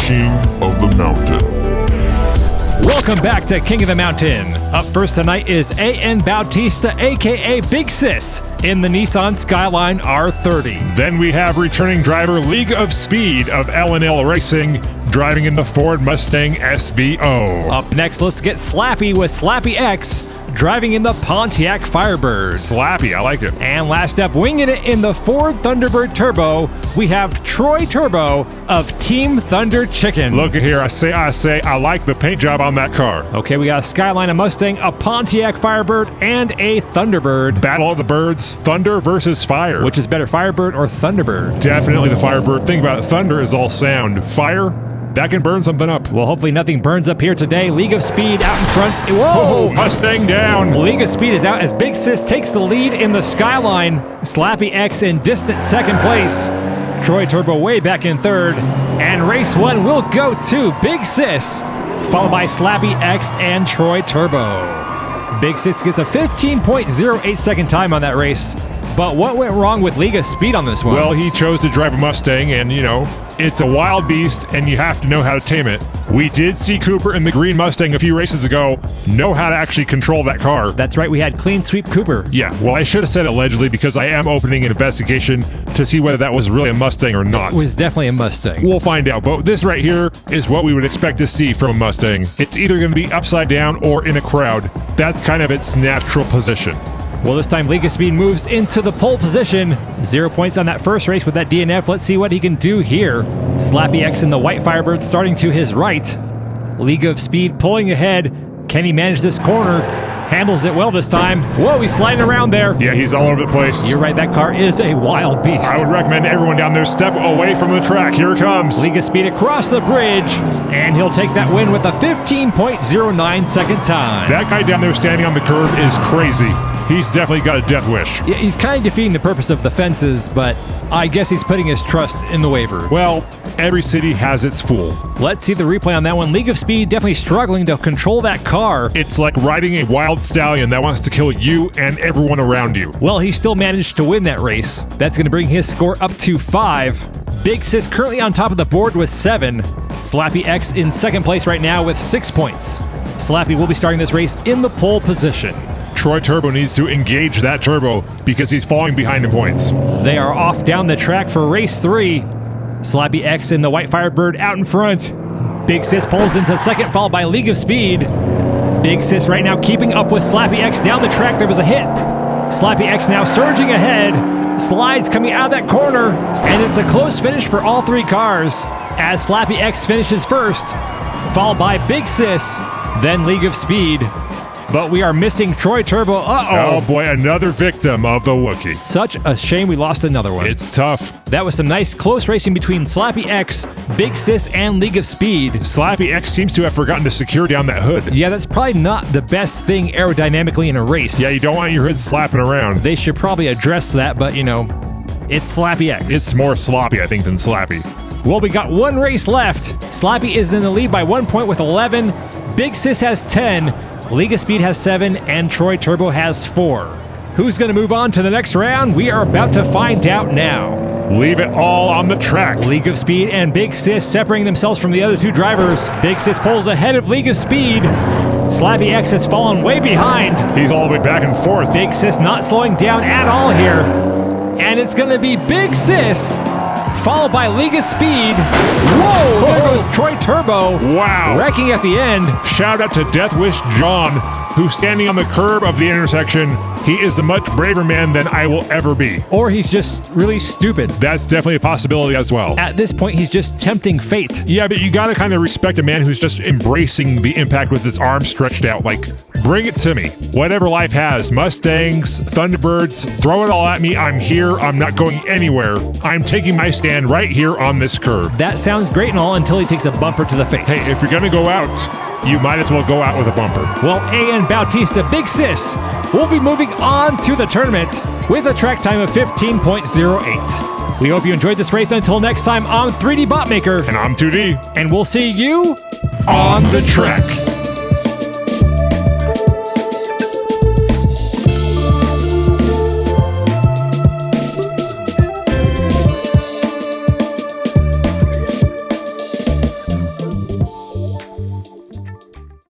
King of the Mountain. Welcome back to King of the Mountain. Up first tonight is A.N. Bautista, aka Big Sis, in the Nissan Skyline R30. Then we have returning driver League of Speed of L&L Racing, driving in the Ford Mustang SBO. Up next, let's get slappy with Slappy X, driving in the Pontiac Firebird. Slappy, I like it. And last up, winging it in the Ford Thunderbird Turbo, we have Troy Turbo of Team Thunder Chicken. Look at here, I say, I like the paint job on that car. Okay, we got a Skyline, a Mustang, a Pontiac Firebird, and a Thunderbird. Battle of the Birds, Thunder versus Fire. Which is better, Firebird or Thunderbird? Definitely the Firebird. Think about it, thunder is all sound. Fire, that can burn something up. Well, hopefully nothing burns up here today. League of Speed out in front. Whoa! Oh, Mustang down. League of Speed is out as Big Sis takes the lead in the Skyline. Slappy X in distant second place. Troy Turbo way back in third. And race one will go to Big Sis, followed by Slappy X and Troy Turbo. Big Sis gets a 15.08 second time on that race. But what went wrong with League of Speed on this one? Well, he chose to drive a Mustang, and, you know, it's a wild beast, and you have to know how to tame it. We did see Cooper in the green Mustang a few races ago know how to actually control that car. That's right, we had Clean Sweep Cooper. Yeah, well, I should have said allegedly because I am opening an investigation to see whether that was really a Mustang or not. It was definitely a Mustang. We'll find out, but this right here is what we would expect to see from a Mustang. It's either going to be upside down or in a crowd. That's kind of its natural position. Well, this time League of Speed moves into the pole position. 0 points on that first race with that DNF. Let's see what he can do here. Slappy X in the white Firebird starting to his right. League of Speed pulling ahead. Can he manage this corner? Handles it well this time. Whoa, he's sliding around there. Yeah, he's all over the place. You're right, that car is a wild beast. I would recommend everyone down there step away from the track. Here it comes. League of Speed across the bridge, and he'll take that win with a 15.09 second time. That guy down there standing on the curb is crazy. He's definitely got a death wish. Yeah, he's kind of defeating the purpose of the fences, but I guess he's putting his trust in the waiver. Well, every city has its fool. Let's see the replay on that one. League of Speed definitely struggling to control that car. It's like riding a wild stallion that wants to kill you and everyone around you. Well, he still managed to win that race. That's going to bring his score up to 5. Big Sis currently on top of the board with 7. Slappy X in second place right now with 6 points. Slappy will be starting this race in the pole position. Troy Turbo needs to engage that turbo because he's falling behind in points. They are off down the track for race 3. Slappy X in the white Firebird out in front. Big Sis pulls into second, followed by League of Speed. Big Sis right now keeping up with Slappy X down the track. There was a hit. Slappy X now surging ahead. Slides coming out of that corner. And it's a close finish for all 3 cars as Slappy X finishes first, followed by Big Sis, then League of Speed. But we are missing Troy Turbo. Uh-oh. Oh boy, another victim of the Wookiee. Such a shame we lost another one. It's tough. That was some nice close racing between Slappy X, Big Sis, and League of Speed. Slappy X seems to have forgotten to secure down that hood. Yeah, that's probably not the best thing aerodynamically in a race. Yeah, you don't want your hood slapping around. They should probably address that, but you know, it's Slappy X. It's more sloppy, I think, than slappy. Well, we got one race left. Slappy is in the lead by 1 point with 11. Big Sis has 10. League of Speed has 7, and Troy Turbo has 4. Who's going to move on to the next round? We are about to find out now. Leave it all on the track. League of Speed and Big Sis separating themselves from the other 2 drivers. Big Sis pulls ahead of League of Speed. Slappy X has fallen way behind. He's all the way back and forth. Big Sis not slowing down at all here. And it's going to be Big Sis, followed by League of Speed. Whoa, there goes Troy Turbo. Wow. Wrecking at the end. Shout out to Death Wish John, who's standing on the curb of the intersection. He is a much braver man than I will ever be. Or he's just really stupid. That's definitely a possibility as well. At this point, he's just tempting fate. Yeah, but you gotta kind of respect a man who's just embracing the impact with his arms stretched out. Like, bring it to me. Whatever life has, Mustangs, Thunderbirds, throw it all at me. I'm here. I'm not going anywhere. I'm taking my stand right here on this curb. That sounds great and all until he takes a bumper to the face. Hey, if you're gonna go out, you might as well go out with a bumper. Well, A.N. Bautista, Big Sis, will be moving on to the tournament with a track time of 15.08. We hope you enjoyed this race. Until next time, I'm 3D Botmaker. And I'm 2D. And we'll see you on the track.